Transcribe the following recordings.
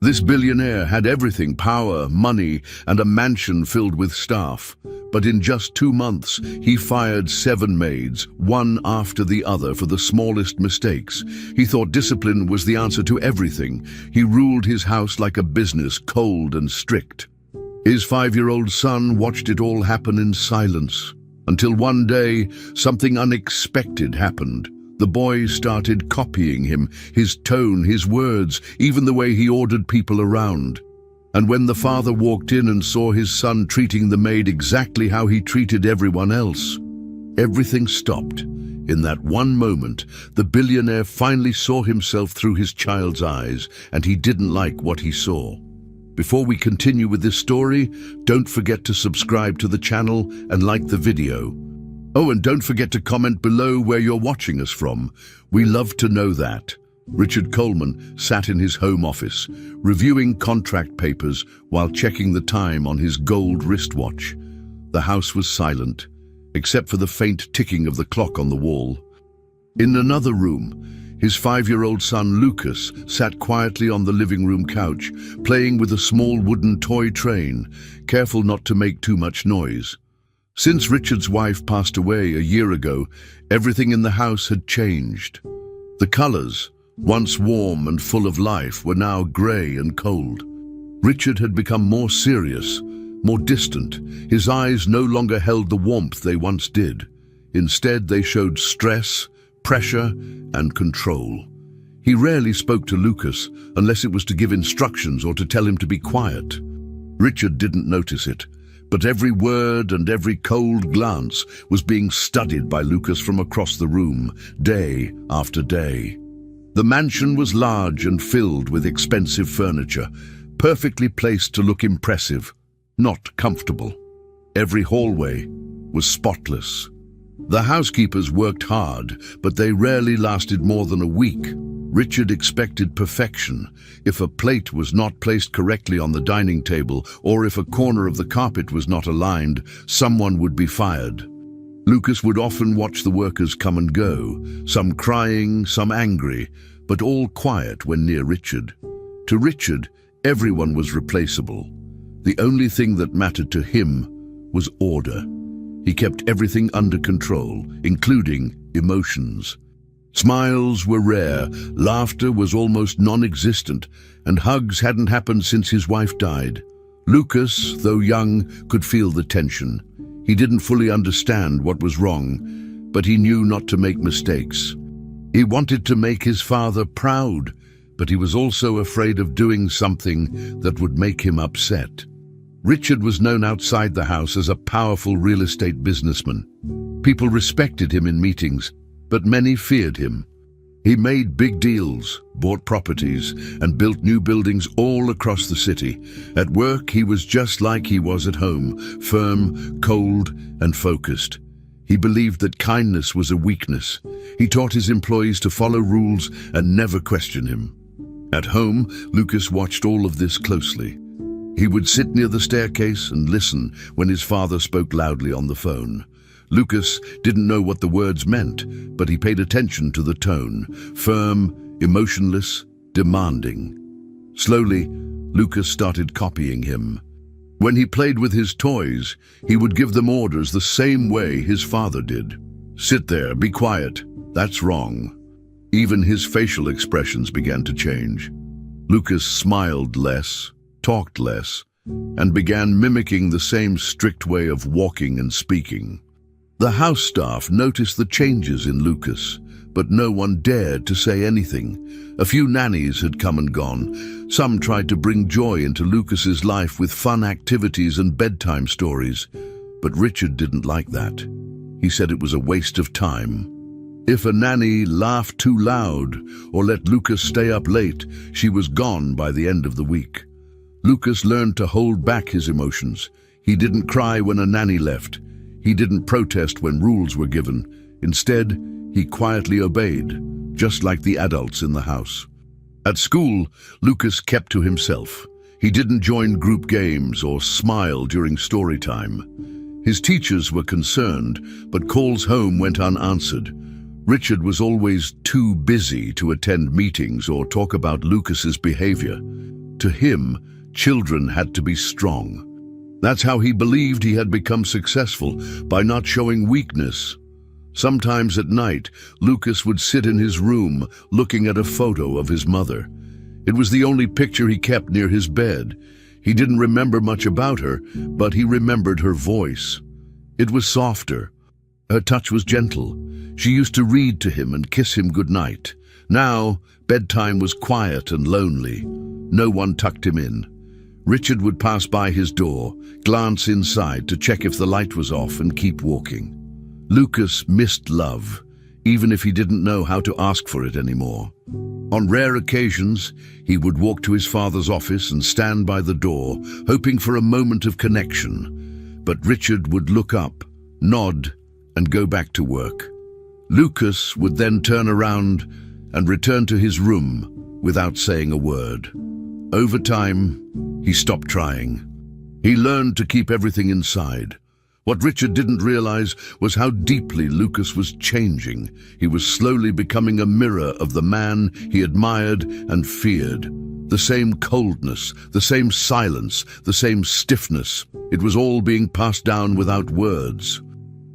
This billionaire had everything: power, money, and a mansion filled with staff. But in just 2 months, he fired 7 maids, one after the other, for the smallest mistakes. He thought discipline was the answer to everything. He ruled his house like a business, cold and strict. His 5-year-old son watched it all happen in silence, until one day, something unexpected happened. The boy started copying him, his tone, his words, even the way he ordered people around. And when the father walked in and saw his son treating the maid exactly how he treated everyone else, everything stopped. In that one moment, the billionaire finally saw himself through his child's eyes, and he didn't like what he saw. Before we continue with this story, don't forget to subscribe to the channel and like the video. Oh, and don't forget to comment below where you're watching us from. We love to know that. Richard Coleman sat in his home office, reviewing contract papers while checking the time on his gold wristwatch. The house was silent, except for the faint ticking of the clock on the wall. In another room, his 5-year-old son Lucas sat quietly on the living room couch, playing with a small wooden toy train, careful not to make too much noise. Since Richard's wife passed away a year ago, everything in the house had changed. The colors, once warm and full of life, were now grey and cold. Richard had become more serious, more distant. His eyes no longer held the warmth they once did. Instead, they showed stress, pressure, and control. He rarely spoke to Lucas unless it was to give instructions or to tell him to be quiet. Richard didn't notice it, but every word and every cold glance was being studied by Lucas from across the room, day after day. The mansion was large and filled with expensive furniture, perfectly placed to look impressive, not comfortable. Every hallway was spotless. The housekeepers worked hard, but they rarely lasted more than a week. Richard expected perfection. If a plate was not placed correctly on the dining table, or if a corner of the carpet was not aligned, someone would be fired. Lucas would often watch the workers come and go, some crying, some angry, but all quiet when near Richard. To Richard, everyone was replaceable. The only thing that mattered to him was order. He kept everything under control, including emotions. Smiles were rare, laughter was almost non-existent, and hugs hadn't happened since his wife died. Lucas, though young, could feel the tension. He didn't fully understand what was wrong, but he knew not to make mistakes. He wanted to make his father proud, but he was also afraid of doing something that would make him upset. Richard was known outside the house as a powerful real estate businessman. People respected him in meetings, but many feared him. He made big deals, bought properties, and built new buildings all across the city. At work, he was just like he was at home, firm, cold, and focused. He believed that kindness was a weakness. He taught his employees to follow rules and never question him. At home, Lucas watched all of this closely. He would sit near the staircase and listen when his father spoke loudly on the phone. Lucas didn't know what the words meant, but he paid attention to the tone, firm, emotionless, demanding. Slowly, Lucas started copying him. When he played with his toys, he would give them orders the same way his father did. "Sit there, be quiet, that's wrong." Even his facial expressions began to change. Lucas smiled less, talked less, and began mimicking the same strict way of walking and speaking. The house staff noticed the changes in Lucas, but no one dared to say anything. A few nannies had come and gone. Some tried to bring joy into Lucas's life with fun activities and bedtime stories, but Richard didn't like that. He said it was a waste of time. If a nanny laughed too loud or let Lucas stay up late, she was gone by the end of the week. Lucas learned to hold back his emotions. He didn't cry when a nanny left. He didn't protest when rules were given. Instead, he quietly obeyed, just like the adults in the house. At school, Lucas kept to himself. He didn't join group games or smile during story time. His teachers were concerned, but calls home went unanswered. Richard was always too busy to attend meetings or talk about Lucas's behavior. To him, children had to be strong. That's how he believed he had become successful, by not showing weakness. Sometimes at night, Lucas would sit in his room looking at a photo of his mother. It was the only picture he kept near his bed. He didn't remember much about her, but he remembered her voice. It was softer. Her touch was gentle. She used to read to him and kiss him goodnight. Now, bedtime was quiet and lonely. No one tucked him in. Richard would pass by his door, glance inside to check if the light was off, and keep walking. Lucas missed love, even if he didn't know how to ask for it anymore. On rare occasions, he would walk to his father's office and stand by the door, hoping for a moment of connection. But Richard would look up, nod, and go back to work. Lucas would then turn around and return to his room without saying a word. Over time, he stopped trying. He learned to keep everything inside. What Richard didn't realize was how deeply Lucas was changing. He was slowly becoming a mirror of the man he admired and feared. The same coldness, the same silence, the same stiffness. It was all being passed down without words.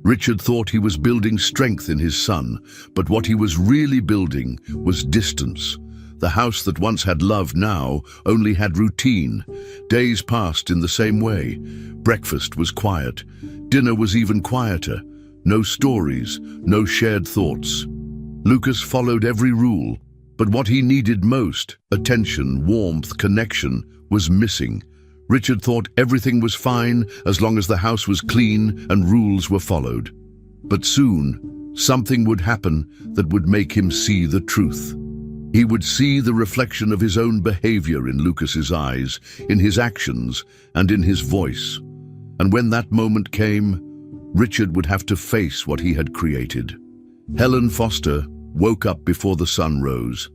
Richard thought he was building strength in his son, but what he was really building was distance. The house that once had love now only had routine. Days passed in the same way. Breakfast was quiet. Dinner was even quieter. No stories, no shared thoughts. Lucas followed every rule, but what he needed most, attention, warmth, connection, was missing. Richard thought everything was fine as long as the house was clean and rules were followed. But soon, something would happen that would make him see the truth. He would see the reflection of his own behavior in Lucas's eyes, in his actions, and in his voice. And when that moment came, Richard would have to face what he had created. Helen Foster woke up before the sun rose.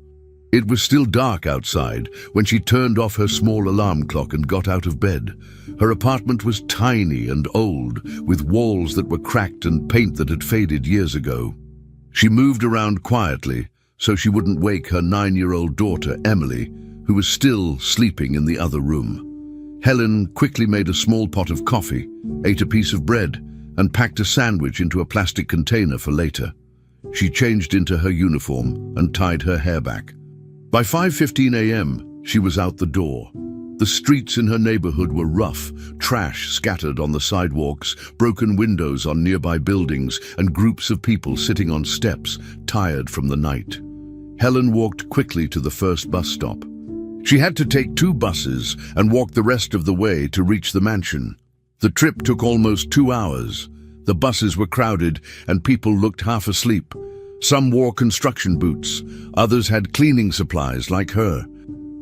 It was still dark outside when she turned off her small alarm clock and got out of bed. Her apartment was tiny and old, with walls that were cracked and paint that had faded years ago. She moved around quietly so she wouldn't wake her 9-year-old daughter, Emily, who was still sleeping in the other room. Helen quickly made a small pot of coffee, ate a piece of bread, and packed a sandwich into a plastic container for later. She changed into her uniform and tied her hair back. By 5:15 a.m., she was out the door. The streets in her neighborhood were rough, trash scattered on the sidewalks, broken windows on nearby buildings, and groups of people sitting on steps, tired from the night. Helen walked quickly to the first bus stop. She had to take 2 buses and walk the rest of the way to reach the mansion. The trip took almost 2 hours. The buses were crowded and people looked half asleep. Some wore construction boots, others had cleaning supplies like her.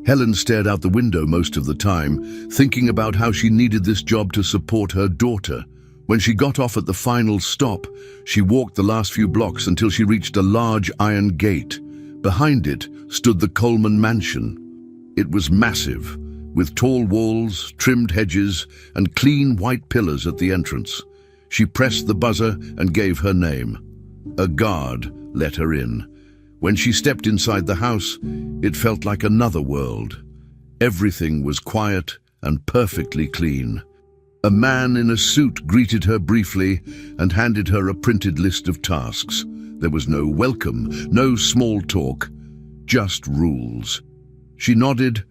Helen stared out the window most of the time, thinking about how she needed this job to support her daughter. When she got off at the final stop, she walked the last few blocks until she reached a large iron gate. Behind it stood the Coleman mansion. It was massive, with tall walls, trimmed hedges, and clean white pillars at the entrance. She pressed the buzzer and gave her name. A guard let her in. When she stepped inside the house, it felt like another world. Everything was quiet and perfectly clean. A man in a suit greeted her briefly and handed her a printed list of tasks. There was no welcome, no small talk, just rules. She nodded,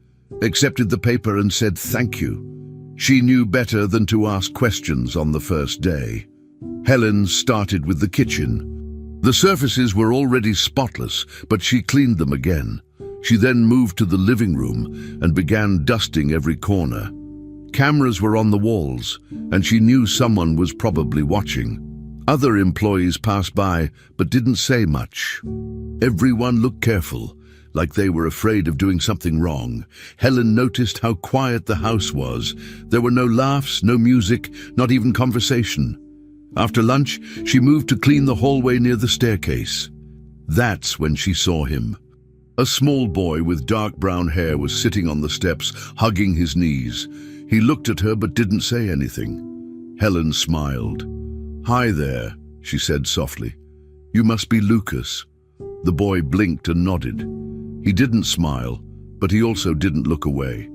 accepted the paper and said thank you. She knew better than to ask questions on the first day. Helen started with the kitchen. The surfaces were already spotless, but she cleaned them again. She then moved to the living room and began dusting every corner. Cameras were on the walls, and she knew someone was probably watching. Other employees passed by, but didn't say much. Everyone looked careful, like they were afraid of doing something wrong. Helen noticed how quiet the house was. There were no laughs, no music, not even conversation. After lunch, she moved to clean the hallway near the staircase. That's when she saw him. A small boy with dark brown hair was sitting on the steps, hugging his knees. He looked at her but didn't say anything. Helen smiled. "Hi there," she said softly. "You must be Lucas." The boy blinked and nodded. He didn't smile, but he also didn't look away.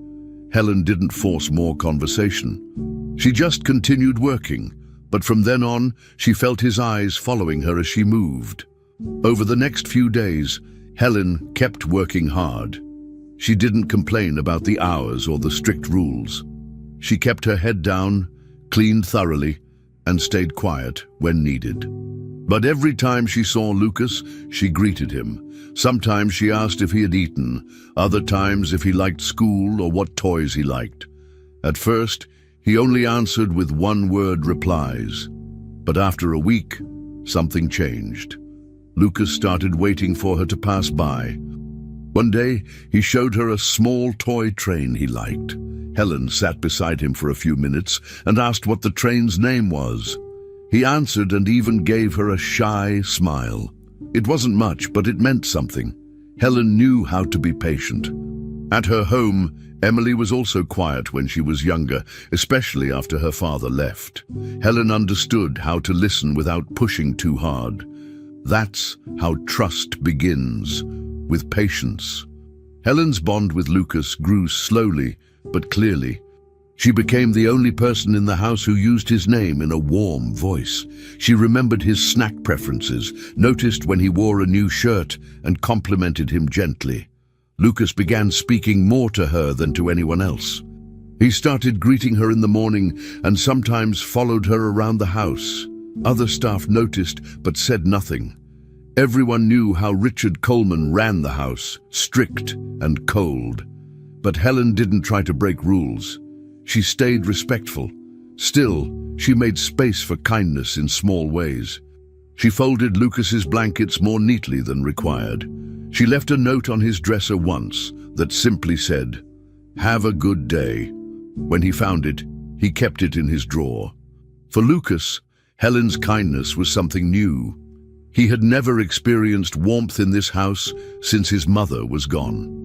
Helen didn't force more conversation. She just continued working, but from then on, she felt his eyes following her as she moved. Over the next few days, Helen kept working hard. She didn't complain about the hours or the strict rules. She kept her head down, cleaned thoroughly, and stayed quiet when needed. But every time she saw Lucas, she greeted him. Sometimes she asked if he had eaten, other times if he liked school or what toys he liked. At first, he only answered with one-word replies. But after a week, something changed. Lucas started waiting for her to pass by. One day, he showed her a small toy train he liked. Helen sat beside him for a few minutes and asked what the train's name was. He answered and even gave her a shy smile. It wasn't much, but it meant something. Helen knew how to be patient. At her home, Emily was also quiet when she was younger, especially after her father left. Helen understood how to listen without pushing too hard. That's how trust begins, with patience. Helen's bond with Lucas grew slowly but clearly. She became the only person in the house who used his name in a warm voice. She remembered his snack preferences, noticed when he wore a new shirt, and complimented him gently. Lucas began speaking more to her than to anyone else. He started greeting her in the morning and sometimes followed her around the house. Other staff noticed but said nothing. Everyone knew how Richard Coleman ran the house, strict and cold. But Helen didn't try to break rules. She stayed respectful. Still, she made space for kindness in small ways. She folded Lucas's blankets more neatly than required. She left a note on his dresser once that simply said, "Have a good day." When he found it, he kept it in his drawer. For Lucas, Helen's kindness was something new. He had never experienced warmth in this house since his mother was gone.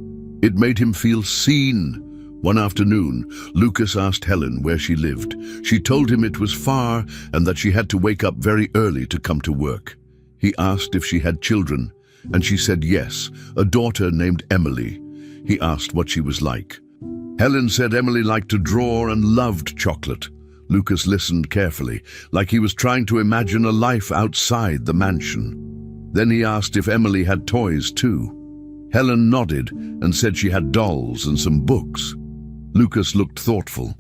It made him feel seen. One afternoon, Lucas asked Helen where she lived. She told him it was far and that she had to wake up very early to come to work. He asked if she had children, and she said yes, a daughter named Emily. He asked what she was like. Helen said Emily liked to draw and loved chocolate. Lucas listened carefully, like he was trying to imagine a life outside the mansion. Then he asked if Emily had toys too. Helen nodded and said she had dolls and some books. Lucas looked thoughtful.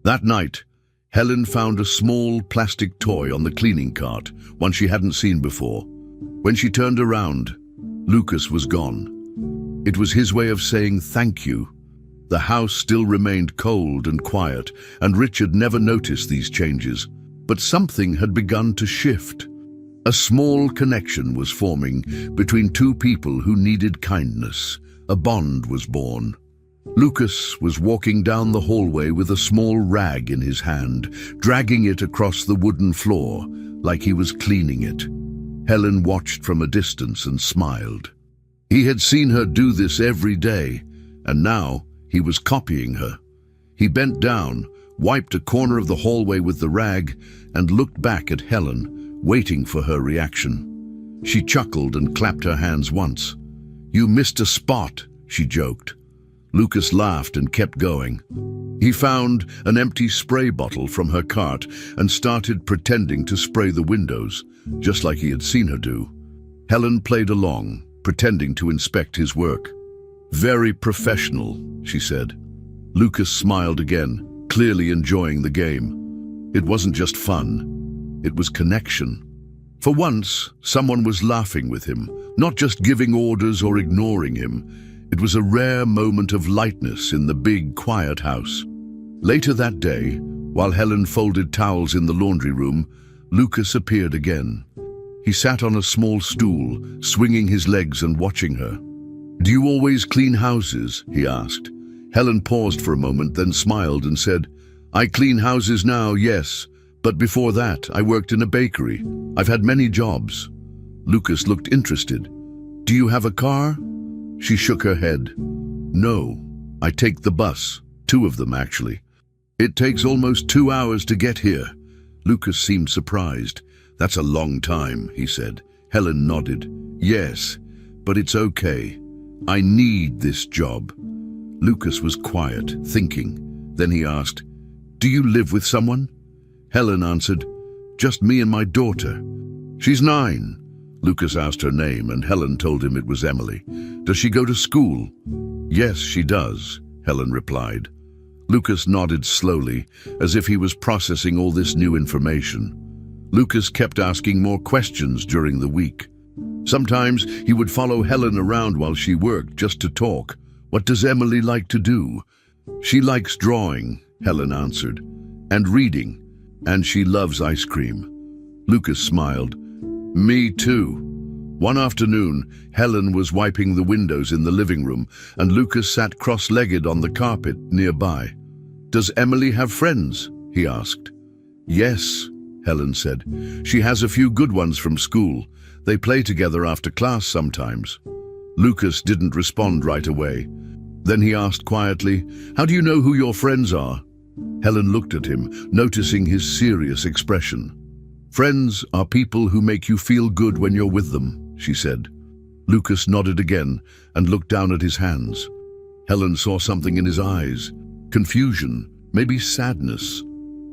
That night, Helen found a small plastic toy on the cleaning cart, one she hadn't seen before. When she turned around, Lucas was gone. It was his way of saying thank you. The house still remained cold and quiet, and Richard never noticed these changes. But something had begun to shift. A small connection was forming between two people who needed kindness. A bond was born. Lucas was walking down the hallway with a small rag in his hand, dragging it across the wooden floor, like he was cleaning it. Helen watched from a distance and smiled. He had seen her do this every day, and now he was copying her. He bent down, wiped a corner of the hallway with the rag, and looked back at Helen, waiting for her reaction. She chuckled and clapped her hands once. "You missed a spot," she joked. Lucas laughed and kept going. He found an empty spray bottle from her cart and started pretending to spray the windows, just like he had seen her do. Helen played along, pretending to inspect his work. "Very professional," she said. Lucas smiled again, clearly enjoying the game. It wasn't just fun, it was connection. For once, someone was laughing with him, not just giving orders or ignoring him. It was a rare moment of lightness in the big, quiet house. Later that day, while Helen folded towels in the laundry room, Lucas appeared again. He sat on a small stool, swinging his legs and watching her. "Do you always clean houses?" he asked. Helen paused for a moment, then smiled and said, "I clean houses now, yes, but before that I worked in a bakery. I've had many jobs." Lucas looked interested. "Do you have a car?" She shook her head. "No, I take the bus, 2 of them actually. It takes almost 2 hours to get here." Lucas seemed surprised. "That's a long time," he said. Helen nodded. "Yes, but it's okay. I need this job." Lucas was quiet, thinking. Then he asked, "Do you live with someone?" Helen answered, "Just me and my daughter." "She's 9. Lucas asked her name, and Helen told him it was Emily. "Does she go to school?" "Yes, she does," Helen replied. Lucas nodded slowly, as if he was processing all this new information. Lucas kept asking more questions during the week. Sometimes he would follow Helen around while she worked just to talk. "What does Emily like to do?" "She likes drawing," Helen answered, "and reading, and she loves ice cream." Lucas smiled. "Me too." One afternoon, Helen was wiping the windows in the living room, and Lucas sat cross-legged on the carpet nearby. "Does Emily have friends?" he asked. "Yes," Helen said. "She has a few good ones from school. They play together after class sometimes." Lucas didn't respond right away. Then he asked quietly, "How do you know who your friends are?" Helen looked at him, noticing his serious expression. "Friends are people who make you feel good when you're with them," she said. Lucas nodded again and looked down at his hands. Helen saw something in his eyes. Confusion, maybe sadness.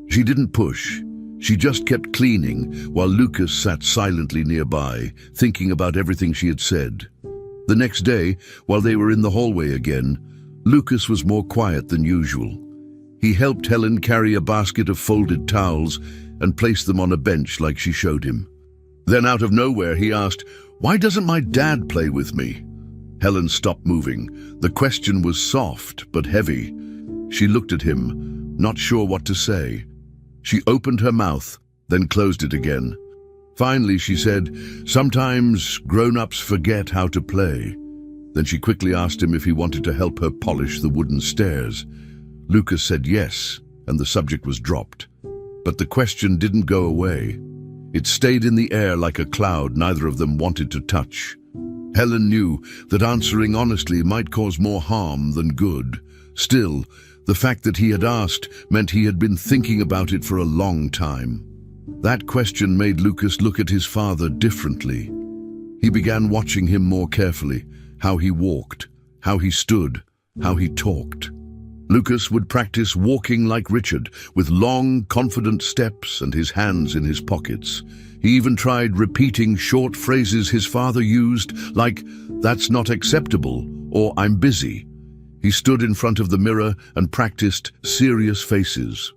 She didn't push. She just kept cleaning while Lucas sat silently nearby, thinking about everything she had said. The next day, while they were in the hallway again, Lucas was more quiet than usual. He helped Helen carry a basket of folded towels and placed them on a bench like she showed him. Then out of nowhere he asked, "Why doesn't my dad play with me?" Helen stopped moving. The question was soft but heavy. She looked at him, not sure what to say. She opened her mouth, then closed it again. Finally she said, "Sometimes grown-ups forget how to play." Then she quickly asked him if he wanted to help her polish the wooden stairs. Lucas said yes, and the subject was dropped. But the question didn't go away. It stayed in the air like a cloud neither of them wanted to touch. Helen knew that answering honestly might cause more harm than good. Still, the fact that he had asked meant he had been thinking about it for a long time. That question made Lucas look at his father differently. He began watching him more carefully, how he walked, how he stood, how he talked. Lucas would practice walking like Richard, with long, confident steps and his hands in his pockets. He even tried repeating short phrases his father used, like, "That's not acceptable," or "I'm busy." He stood in front of the mirror and practiced serious faces.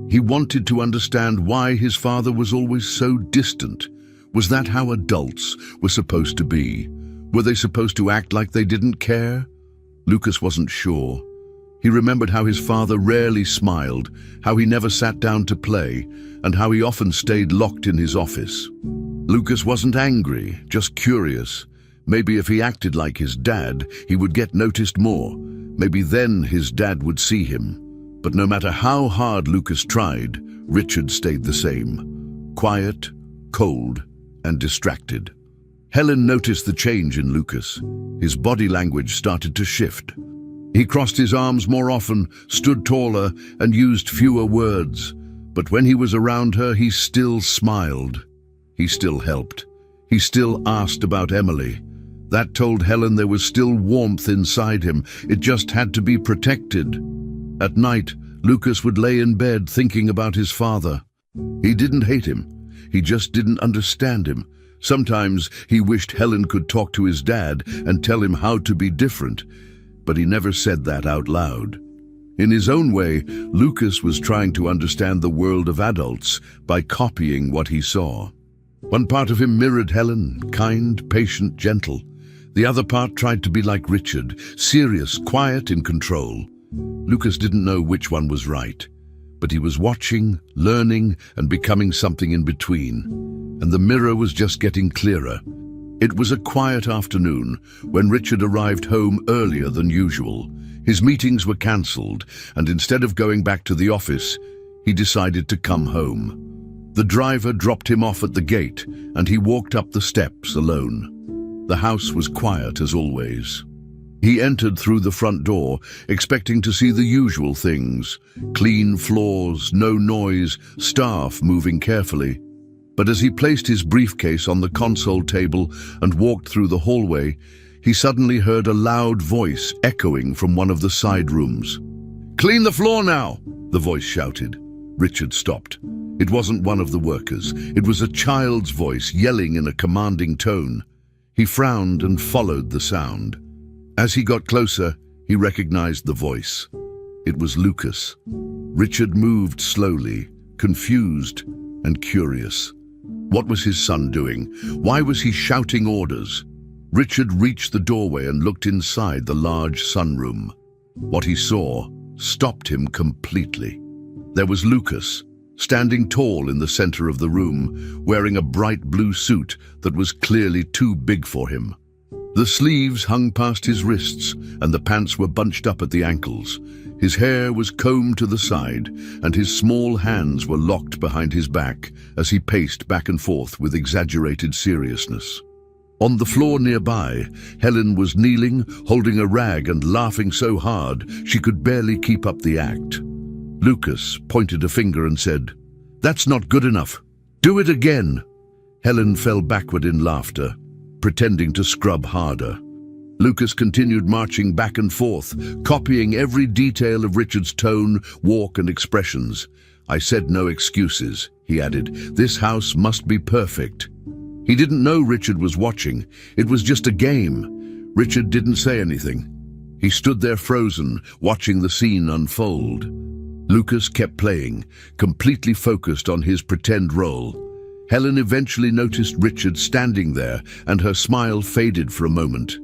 He wanted to understand why his father was always so distant. Was that how adults were supposed to be? Were they supposed to act like they didn't care? Lucas wasn't sure. He remembered how his father rarely smiled, how he never sat down to play, and how he often stayed locked in his office. Lucas wasn't angry, just curious. Maybe if he acted like his dad, he would get noticed more. Maybe then his dad would see him. But no matter how hard Lucas tried, Richard stayed the same. Quiet, cold, and distracted. Helen noticed the change in Lucas. His body language started to shift. He crossed his arms more often, stood taller, and used fewer words. But when he was around her, he still smiled. He still helped. He still asked about Emily. That told Helen there was still warmth inside him. It just had to be protected. At night, Lucas would lay in bed thinking about his father. He didn't hate him. He just didn't understand him. Sometimes he wished Helen could talk to his dad and tell him how to be different, but he never said that out loud. In his own way, Lucas was trying to understand the world of adults by copying what he saw. One part of him mirrored Helen, kind, patient, gentle. The other part tried to be like Richard, serious, quiet, in control. Lucas didn't know which one was right, but he was watching, learning, and becoming something in between. And the mirror was just getting clearer. It was a quiet afternoon when Richard arrived home earlier than usual. His meetings were cancelled, and instead of going back to the office, he decided to come home. The driver dropped him off at the gate, and he walked up the steps alone. The house was quiet as always. He entered through the front door, expecting to see the usual things: clean floors, no noise, staff moving carefully. But as he placed his briefcase on the console table and walked through the hallway, he suddenly heard a loud voice echoing from one of the side rooms. "Clean the floor now!" the voice shouted. Richard stopped. It wasn't one of the workers. It was a child's voice yelling in a commanding tone. He frowned and followed the sound. As he got closer, he recognized the voice. It was Lucas. Richard moved slowly, confused and curious. What was his son doing? Why was he shouting orders? Richard reached the doorway and looked inside the large sunroom. What he saw stopped him completely. There was Lucas, standing tall in the center of the room, wearing a bright blue suit that was clearly too big for him. The sleeves hung past his wrists and the pants were bunched up at the ankles. His hair was combed to the side and his small hands were locked behind his back as he paced back and forth with exaggerated seriousness. On the floor nearby, Helen was kneeling, holding a rag and laughing so hard she could barely keep up the act. Lucas pointed a finger and said, "That's not good enough. Do it again." Helen fell backward in laughter, pretending to scrub harder. Lucas continued marching back and forth, copying every detail of Richard's tone, walk and expressions. "I said no excuses," he added. "This house must be perfect." He didn't know Richard was watching. It was just a game. Richard didn't say anything. He stood there frozen, watching the scene unfold. Lucas kept playing, completely focused on his pretend role. Helen eventually noticed Richard standing there, and her smile faded for a moment.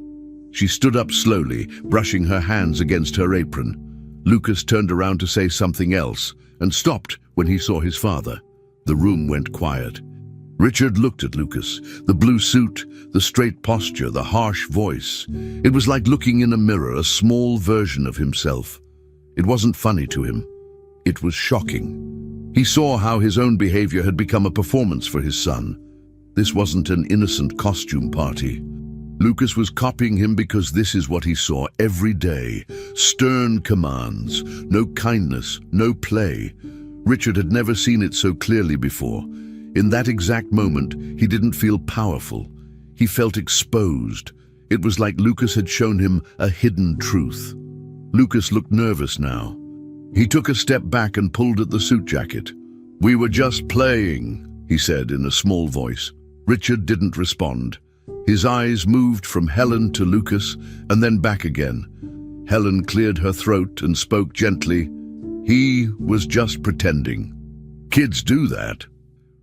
She stood up slowly, brushing her hands against her apron. Lucas turned around to say something else, and stopped when he saw his father. The room went quiet. Richard looked at Lucas, the blue suit, the straight posture, the harsh voice. It was like looking in a mirror, a small version of himself. It wasn't funny to him. It was shocking. He saw how his own behavior had become a performance for his son. This wasn't an innocent costume party. Lucas was copying him because this is what he saw every day. Stern commands, no kindness, no play. Richard had never seen it so clearly before. In that exact moment, he didn't feel powerful. He felt exposed. It was like Lucas had shown him a hidden truth. Lucas looked nervous now. He took a step back and pulled at the suit jacket. "We were just playing," he said in a small voice. Richard didn't respond. His eyes moved from Helen to Lucas and then back again. Helen cleared her throat and spoke gently. "He was just pretending. Kids do that."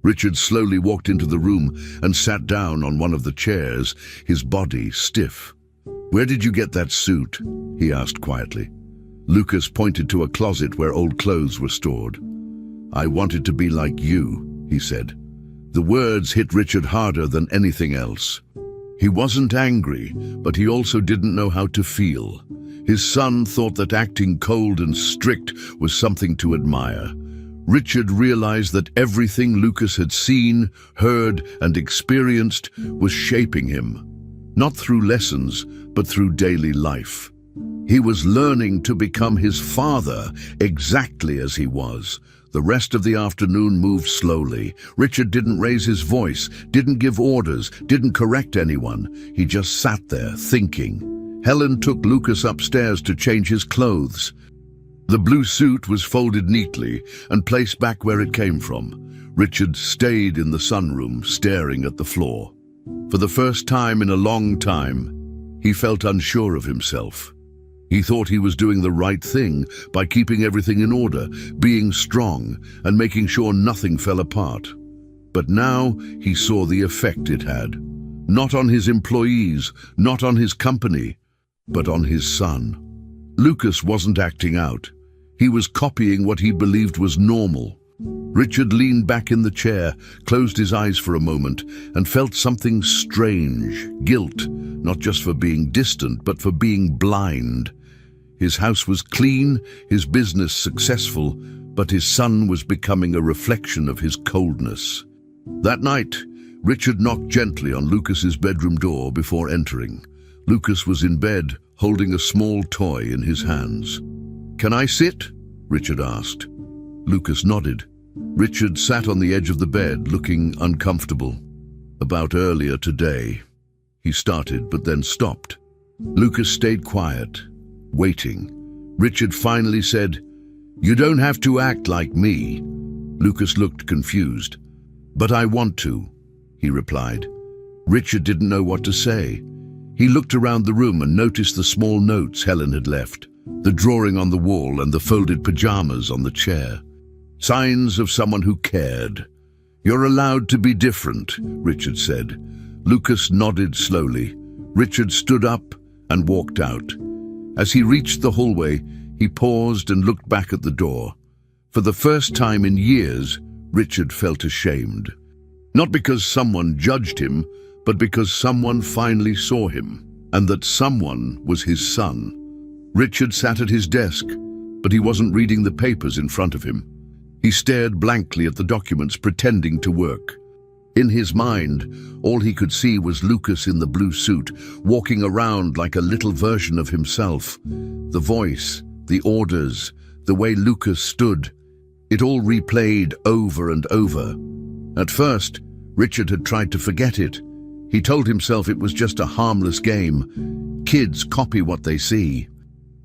Richard slowly walked into the room and sat down on one of the chairs, his body stiff. "Where did you get that suit?" he asked quietly. Lucas pointed to a closet where old clothes were stored. "I wanted to be like you," he said. The words hit Richard harder than anything else. He wasn't angry, but he also didn't know how to feel. His son thought that acting cold and strict was something to admire. Richard realized that everything Lucas had seen, heard, and experienced was shaping him, not through lessons, but through daily life. He was learning to become his father exactly as he was. The rest of the afternoon moved slowly. Richard didn't raise his voice, didn't give orders, didn't correct anyone. He just sat there, thinking. Helen took Lucas upstairs to change his clothes. The blue suit was folded neatly and placed back where it came from. Richard stayed in the sunroom, staring at the floor. For the first time in a long time, he felt unsure of himself. He thought he was doing the right thing by keeping everything in order, being strong, and making sure nothing fell apart. But now he saw the effect it had. Not on his employees, not on his company, but on his son. Lucas wasn't acting out. He was copying what he believed was normal. Richard leaned back in the chair, closed his eyes for a moment, and felt something strange, guilt, not just for being distant, but for being blind. His house was clean, his business successful, but his son was becoming a reflection of his coldness. That night, Richard knocked gently on Lucas's bedroom door before entering. Lucas was in bed, holding a small toy in his hands. "Can I sit?" Richard asked. Lucas nodded. Richard sat on the edge of the bed, looking uncomfortable. "About earlier today," he started, but then stopped. Lucas stayed quiet, waiting. Richard finally said, "You don't have to act like me." Lucas looked confused. "But I want to," he replied. Richard didn't know what to say. He looked around the room and noticed the small notes Helen had left, the drawing on the wall and the folded pajamas on the chair. Signs of someone who cared. "You're allowed to be different," Richard said. Lucas nodded slowly. Richard stood up and walked out. As he reached the hallway, he paused and looked back at the door. For the first time in years, Richard felt ashamed. Not because someone judged him, but because someone finally saw him, and that someone was his son. Richard sat at his desk, but he wasn't reading the papers in front of him. He stared blankly at the documents, pretending to work. In his mind, all he could see was Lucas in the blue suit, walking around like a little version of himself. The voice, the orders, the way Lucas stood, it all replayed over and over. At first, Richard had tried to forget it. He told himself it was just a harmless game. Kids copy what they see.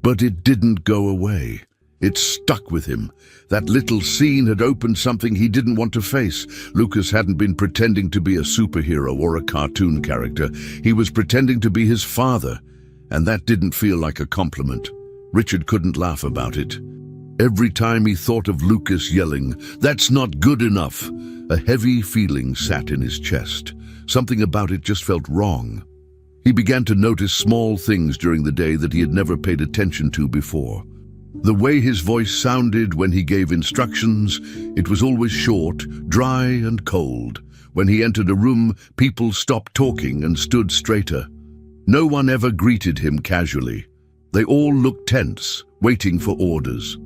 But it didn't go away. It stuck with him. That little scene had opened something he didn't want to face. Lucas hadn't been pretending to be a superhero or a cartoon character. He was pretending to be his father, and that didn't feel like a compliment. Richard couldn't laugh about it. Every time he thought of Lucas yelling, "That's not good enough," a heavy feeling sat in his chest. Something about it just felt wrong. He began to notice small things during the day that he had never paid attention to before. The way his voice sounded when he gave instructions, it was always short, dry and cold. When he entered a room, people stopped talking and stood straighter. No one ever greeted him casually. They all looked tense, waiting for orders.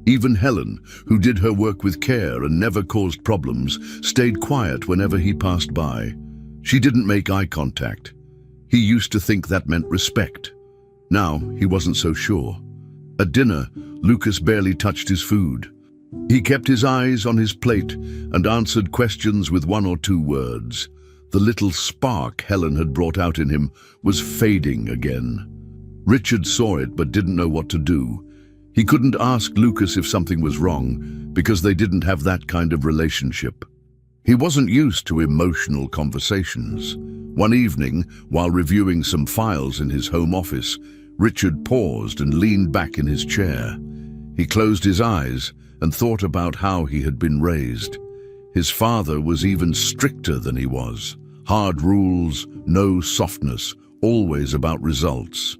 Even Helen, who did her work with care and never caused problems, stayed quiet whenever he passed by. She didn't make eye contact. He used to think that meant respect. Now he wasn't so sure. At dinner, Lucas barely touched his food. He kept his eyes on his plate and answered questions with one or two words. The little spark Helen had brought out in him was fading again. Richard saw it but didn't know what to do. He couldn't ask Lucas if something was wrong because they didn't have that kind of relationship. He wasn't used to emotional conversations. One evening, while reviewing some files in his home office, Richard paused and leaned back in his chair. He closed his eyes and thought about how he had been raised. His father was even stricter than he was. Hard rules, no softness, always about results.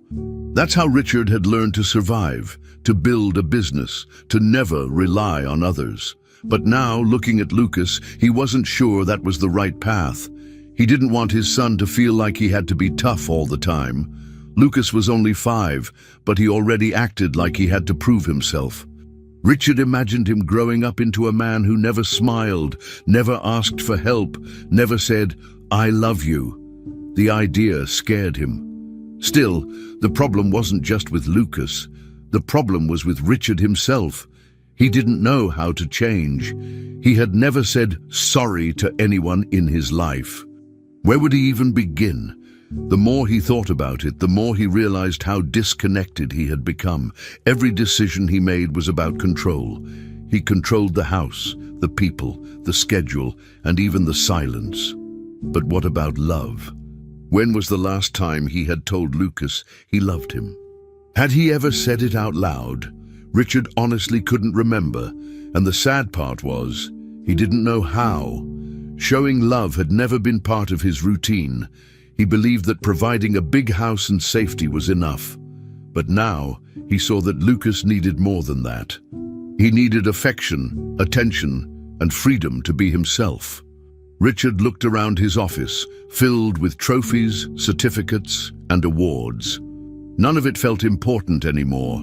That's how Richard had learned to survive, to build a business, to never rely on others. But now, looking at Lucas, he wasn't sure that was the right path. He didn't want his son to feel like he had to be tough all the time. Lucas was only 5, but he already acted like he had to prove himself. Richard imagined him growing up into a man who never smiled, never asked for help, never said, "I love you." The idea scared him. Still, the problem wasn't just with Lucas. The problem was with Richard himself. He didn't know how to change. He had never said sorry to anyone in his life. Where would he even begin? The more he thought about it, the more he realized how disconnected he had become. Every decision he made was about control. He controlled the house, the people, the schedule, and even the silence. But what about love? When was the last time he had told Lucas he loved him? Had he ever said it out loud? Richard honestly couldn't remember, and the sad part was, he didn't know how. Showing love had never been part of his routine. He believed that providing a big house and safety was enough. But now, he saw that Lucas needed more than that. He needed affection, attention, and freedom to be himself. Richard looked around his office, filled with trophies, certificates, and awards. None of it felt important anymore.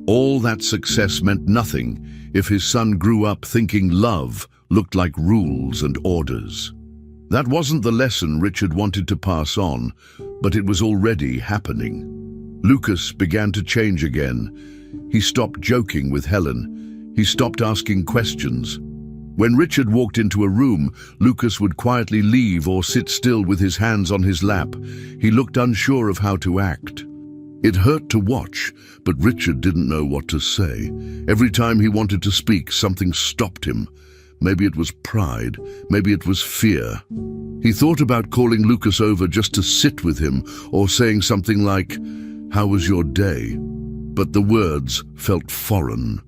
All that success meant nothing if his son grew up thinking love looked like rules and orders. That wasn't the lesson Richard wanted to pass on, but it was already happening. Lucas began to change again. He stopped joking with Helen. He stopped asking questions. When Richard walked into a room, Lucas would quietly leave or sit still with his hands on his lap. He looked unsure of how to act. It hurt to watch, but Richard didn't know what to say. Every time he wanted to speak, something stopped him. Maybe it was pride, maybe it was fear. He thought about calling Lucas over just to sit with him, or saying something like, "How was your day?" But the words felt foreign.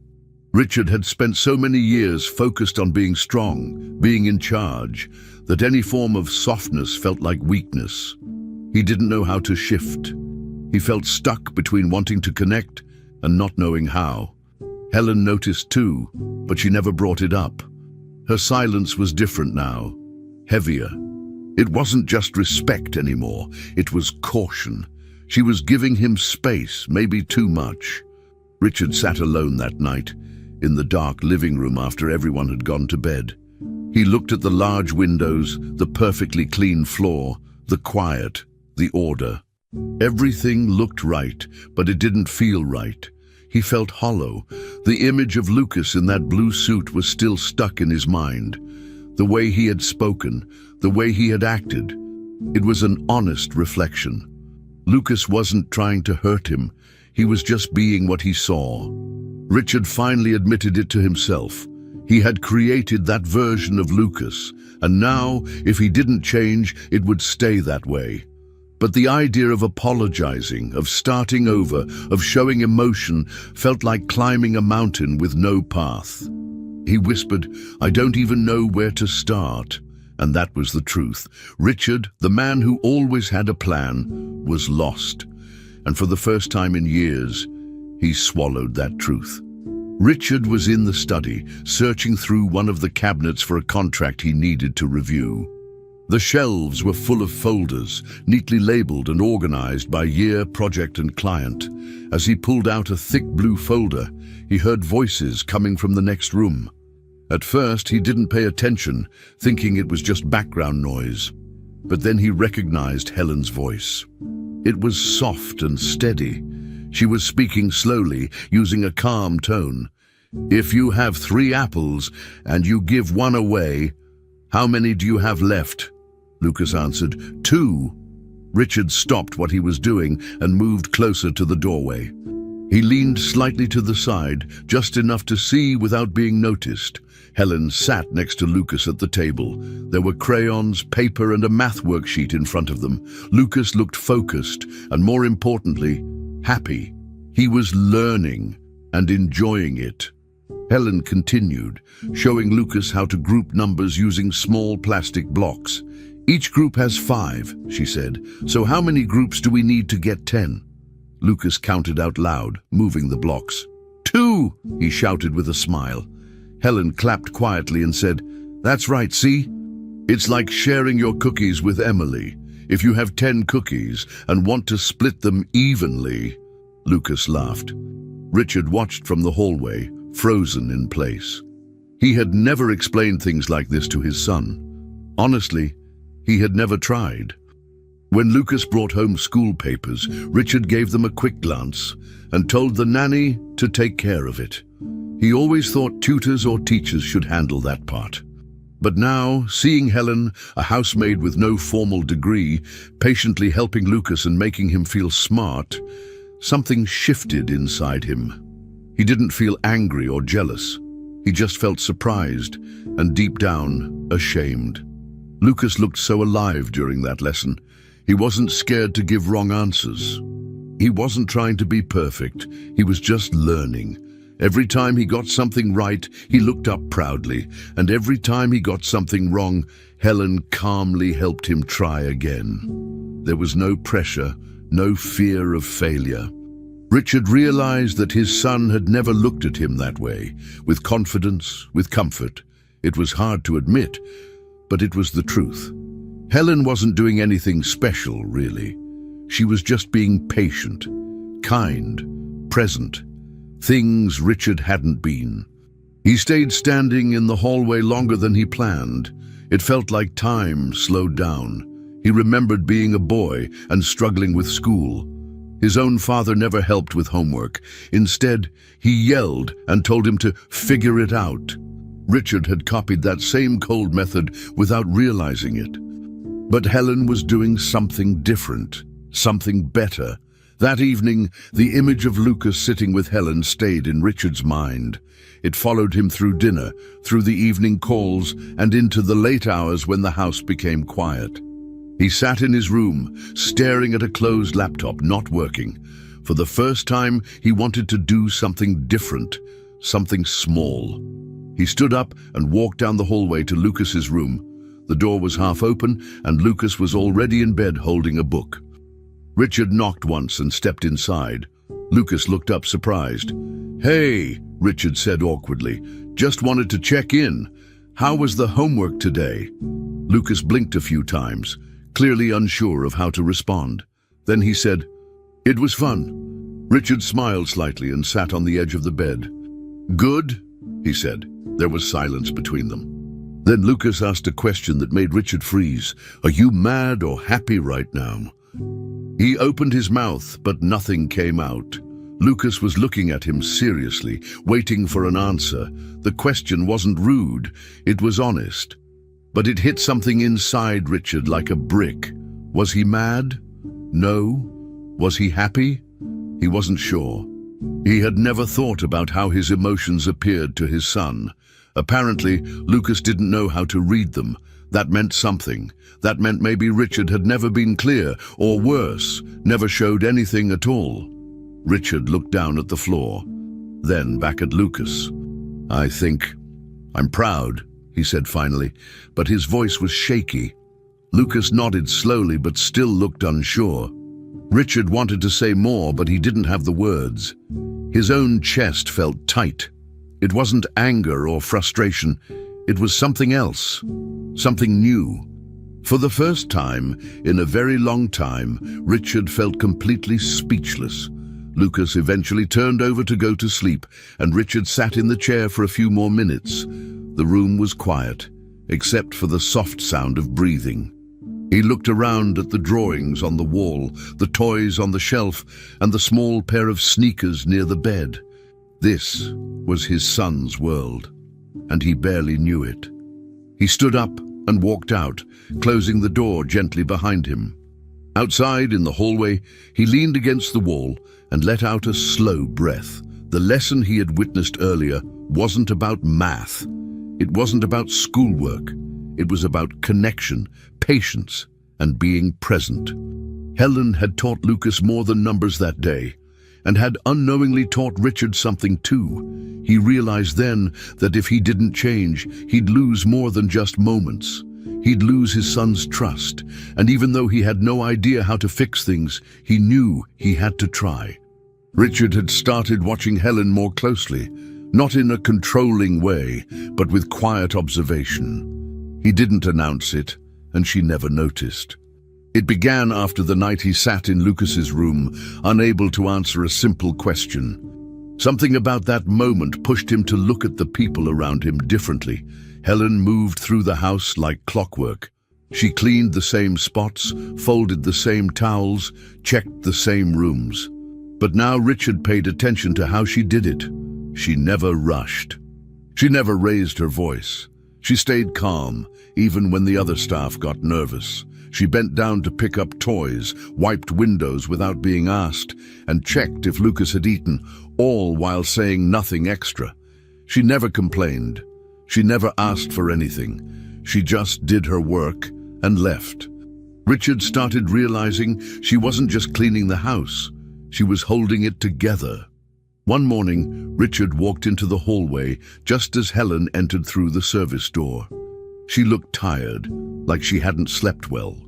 Richard had spent so many years focused on being strong, being in charge, that any form of softness felt like weakness. He didn't know how to shift. He felt stuck between wanting to connect and not knowing how. Helen noticed too, but she never brought it up. Her silence was different now, heavier. It wasn't just respect anymore, it was caution. She was giving him space, maybe too much. Richard sat alone that night, in the dark living room after everyone had gone to bed. He looked at the large windows, the perfectly clean floor, the quiet, the order. Everything looked right, but it didn't feel right. He felt hollow. The image of Lucas in that blue suit was still stuck in his mind. The way he had spoken, the way he had acted. It was an honest reflection. Lucas wasn't trying to hurt him. He was just being what he saw. Richard finally admitted it to himself. He had created that version of Lucas, and now, if he didn't change, it would stay that way. But the idea of apologizing, of starting over, of showing emotion, felt like climbing a mountain with no path. He whispered, "I don't even know where to start." And that was the truth. Richard, the man who always had a plan, was lost. And for the first time in years, he swallowed that truth. Richard was in the study, searching through one of the cabinets for a contract he needed to review. The shelves were full of folders, neatly labeled and organized by year, project, and client. As he pulled out a thick blue folder, he heard voices coming from the next room. At first, he didn't pay attention, thinking it was just background noise. But then he recognized Helen's voice. It was soft and steady. She was speaking slowly, using a calm tone. "If you have 3 apples and you give 1 away, how many do you have left?" Lucas answered, "2. Richard stopped what he was doing and moved closer to the doorway. He leaned slightly to the side, just enough to see without being noticed. Helen sat next to Lucas at the table. There were crayons, paper, and a math worksheet in front of them. Lucas looked focused, and more importantly, happy. He was learning and enjoying it. Helen continued, showing Lucas how to group numbers using small plastic blocks. "Each group has 5, she said. "So how many groups do we need to get 10? Lucas counted out loud, moving the blocks. 2, he shouted with a smile. Helen clapped quietly and said, "That's right, see? It's like sharing your cookies with Emily. If you have 10 cookies and want to split them evenly." Lucas laughed. Richard watched from the hallway, frozen in place. He had never explained things like this to his son. Honestly, he had never tried. When Lucas brought home school papers, Richard gave them a quick glance and told the nanny to take care of it. He always thought tutors or teachers should handle that part. But now, seeing Helen, a housemaid with no formal degree, patiently helping Lucas and making him feel smart, something shifted inside him. He didn't feel angry or jealous. He just felt surprised and deep down, ashamed. Lucas looked so alive during that lesson. He wasn't scared to give wrong answers. He wasn't trying to be perfect. He was just learning. Every time he got something right, he looked up proudly, and every time he got something wrong, Helen calmly helped him try again. There was no pressure, no fear of failure. Richard realized that his son had never looked at him that way, with confidence, with comfort. It was hard to admit, but it was the truth. Helen wasn't doing anything special, really. She was just being patient, kind, present. Things Richard hadn't been. He stayed standing in the hallway longer than he planned. It felt like time slowed down. He remembered being a boy and struggling with school. His own father never helped with homework. Instead, he yelled and told him to figure it out. Richard had copied that same cold method without realizing it. But Helen was doing something different, something better. That evening, the image of Lucas sitting with Helen stayed in Richard's mind. It followed him through dinner, through the evening calls, and into the late hours when the house became quiet. He sat in his room, staring at a closed laptop, not working. For the first time, he wanted to do something different, something small. He stood up and walked down the hallway to Lucas's room. The door was half open, and Lucas was already in bed holding a book. Richard knocked once and stepped inside. Lucas looked up surprised. "Hey," Richard said awkwardly, "just wanted to check in. How was the homework today?" Lucas blinked a few times, clearly unsure of how to respond. Then he said, "It was fun." Richard smiled slightly and sat on the edge of the bed. "Good," he said. There was silence between them. Then Lucas asked a question that made Richard freeze. "Are you mad or happy right now?" He opened his mouth, but nothing came out. Lucas was looking at him seriously, waiting for an answer. The question wasn't rude, it was honest. But it hit something inside Richard like a brick. Was he mad? No. Was he happy? He wasn't sure. He had never thought about how his emotions appeared to his son. Apparently, Lucas didn't know how to read them. That meant something. That meant maybe Richard had never been clear, or worse, never showed anything at all. Richard looked down at the floor, then back at Lucas. I'm proud," he said finally, but his voice was shaky. Lucas nodded slowly but still looked unsure. Richard wanted to say more, but he didn't have the words. His own chest felt tight. It wasn't anger or frustration. It was something else, something new. For the first time in a very long time, Richard felt completely speechless. Lucas eventually turned over to go to sleep, and Richard sat in the chair for a few more minutes. The room was quiet, except for the soft sound of breathing. He looked around at the drawings on the wall, the toys on the shelf, and the small pair of sneakers near the bed. This was his son's world, and he barely knew it. He stood up and walked out, closing the door gently behind him. Outside in the hallway, he leaned against the wall and let out a slow breath. The lesson he had witnessed earlier wasn't about math. It wasn't about schoolwork. It was about connection, patience, and being present. Helen had taught Lucas more than numbers that day, and had unknowingly taught Richard something too. He realized then that if he didn't change, he'd lose more than just moments. He'd lose his son's trust, and even though he had no idea how to fix things, he knew he had to try. Richard had started watching Helen more closely, not in a controlling way, but with quiet observation. He didn't announce it, and she never noticed. It began after the night he sat in Lucas's room, unable to answer a simple question. Something about that moment pushed him to look at the people around him differently. Helen moved through the house like clockwork. She cleaned the same spots, folded the same towels, checked the same rooms. But now Richard paid attention to how she did it. She never rushed. She never raised her voice. She stayed calm, even when the other staff got nervous. She bent down to pick up toys, wiped windows without being asked, and checked if Lucas had eaten, all while saying nothing extra. She never complained. She never asked for anything. She just did her work and left. Richard started realizing she wasn't just cleaning the house. She was holding it together. One morning, Richard walked into the hallway just as Helen entered through the service door. She looked tired, like she hadn't slept well.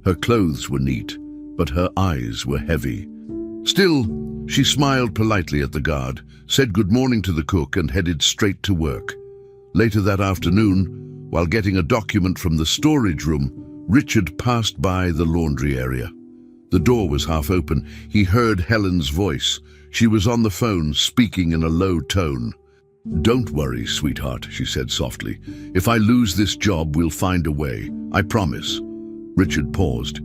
Her clothes were neat, but her eyes were heavy. Still, she smiled politely at the guard, said good morning to the cook, and headed straight to work. Later that afternoon, while getting a document from the storage room, Richard passed by the laundry area. The door was half open. He heard Helen's voice. She was on the phone, speaking in a low tone. "Don't worry, sweetheart," she said softly. "If I lose this job, we'll find a way. I promise." Richard paused.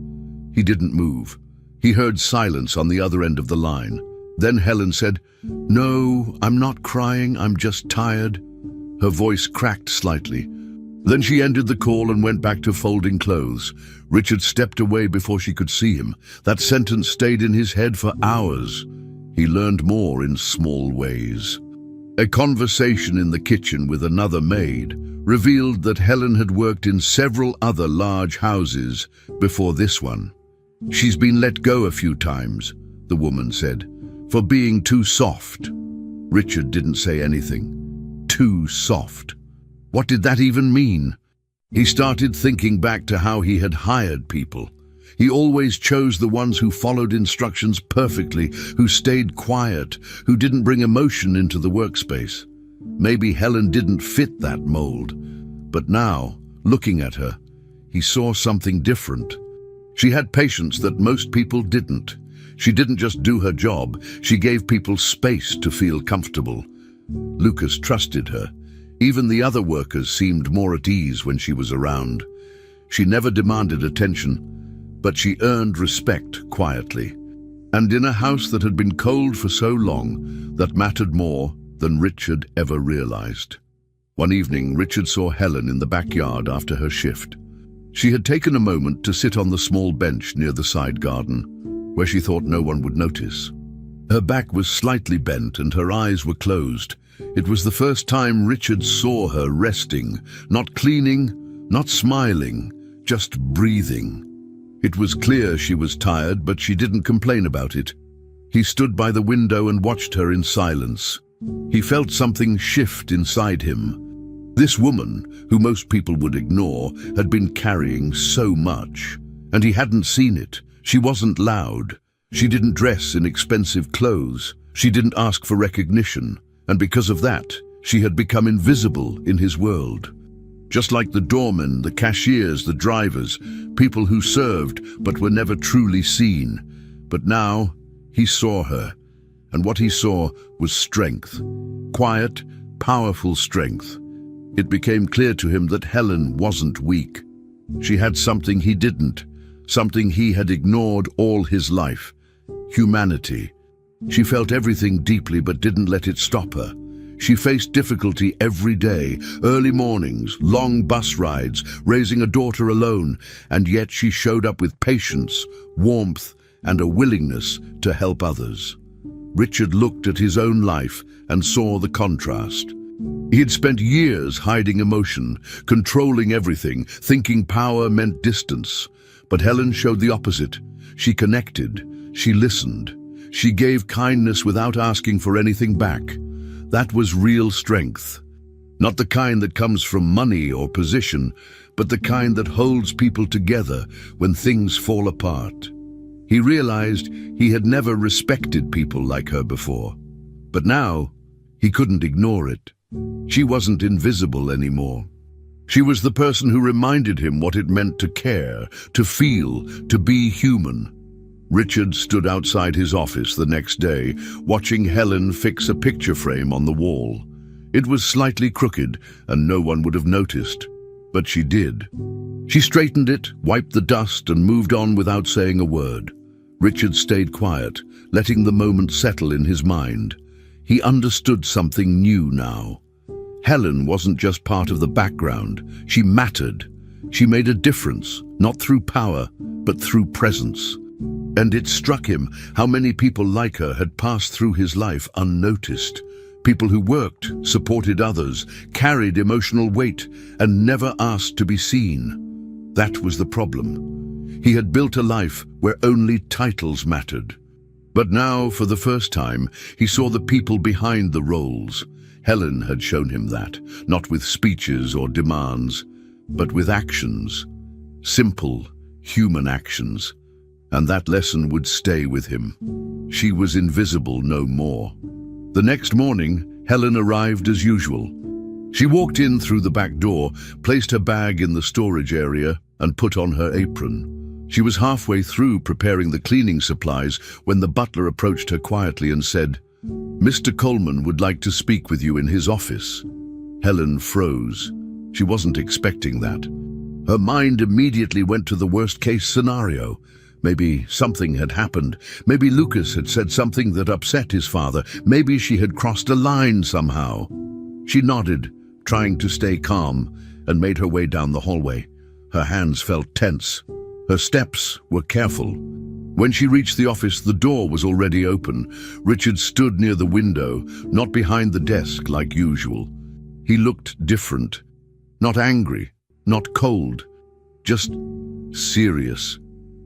He didn't move. He heard silence on the other end of the line. Then Helen said, "No, I'm not crying, I'm just tired." Her voice cracked slightly. Then she ended the call and went back to folding clothes. Richard stepped away before she could see him. That sentence stayed in his head for hours. He learned more in small ways. A conversation in the kitchen with another maid revealed that Helen had worked in several other large houses before this one. "She's been let go a few times," the woman said, "for being too soft." Richard didn't say anything. Too soft. What did that even mean? He started thinking back to how he had hired people. He always chose the ones who followed instructions perfectly, who stayed quiet, who didn't bring emotion into the workspace. Maybe Helen didn't fit that mold. But now, looking at her, he saw something different. She had patience that most people didn't. She didn't just do her job, she gave people space to feel comfortable. Lucas trusted her. Even the other workers seemed more at ease when she was around. She never demanded attention, but she earned respect quietly. And in a house that had been cold for so long, that mattered more than Richard ever realized. One evening, Richard saw Helen in the backyard after her shift. She had taken a moment to sit on the small bench near the side garden, where she thought no one would notice. Her back was slightly bent and her eyes were closed. It was the first time Richard saw her resting, not cleaning, not smiling, just breathing. It was clear she was tired, but she didn't complain about it. He stood by the window and watched her in silence. He felt something shift inside him. This woman, who most people would ignore, had been carrying so much, and he hadn't seen it. She wasn't loud. She didn't dress in expensive clothes. She didn't ask for recognition. And because of that, she had become invisible in his world. Just like the doormen, the cashiers, the drivers, people who served but were never truly seen. But now, he saw her, and what he saw was strength. Quiet, powerful strength. It became clear to him that Helen wasn't weak. She had something he didn't, something he had ignored all his life. Humanity. She felt everything deeply but didn't let it stop her. She faced difficulty every day, early mornings, long bus rides, raising a daughter alone, and yet she showed up with patience, warmth, and a willingness to help others. Richard looked at his own life and saw the contrast. He had spent years hiding emotion, controlling everything, thinking power meant distance. But Helen showed the opposite. She connected, she listened. She gave kindness without asking for anything back. That was real strength. Not the kind that comes from money or position, but the kind that holds people together when things fall apart. He realized he had never respected people like her before. But now, he couldn't ignore it. She wasn't invisible anymore. She was the person who reminded him what it meant to care, to feel, to be human. Richard stood outside his office the next day, watching Helen fix a picture frame on the wall. It was slightly crooked, and no one would have noticed. But she did. She straightened it, wiped the dust, and moved on without saying a word. Richard stayed quiet, letting the moment settle in his mind. He understood something new now. Helen wasn't just part of the background. She mattered. She made a difference, not through power, but through presence. And it struck him how many people like her had passed through his life unnoticed. People who worked, supported others, carried emotional weight, and never asked to be seen. That was the problem. He had built a life where only titles mattered. But now, for the first time, he saw the people behind the roles. Helen had shown him that, not with speeches or demands, but with actions. Simple, human actions. And that lesson would stay with him. She was invisible no more. The next morning, Helen arrived as usual. She walked in through the back door, placed her bag in the storage area, and put on her apron. She was halfway through preparing the cleaning supplies when the butler approached her quietly and said, "Mr. Coleman would like to speak with you in his office." Helen froze. She wasn't expecting that. Her mind immediately went to the worst-case scenario. Maybe something had happened. Maybe Lucas had said something that upset his father. Maybe she had crossed a line somehow. She nodded, trying to stay calm, and made her way down the hallway. Her hands felt tense. Her steps were careful. When she reached the office, the door was already open. Richard stood near the window, not behind the desk like usual. He looked different. Not angry, not cold, just serious.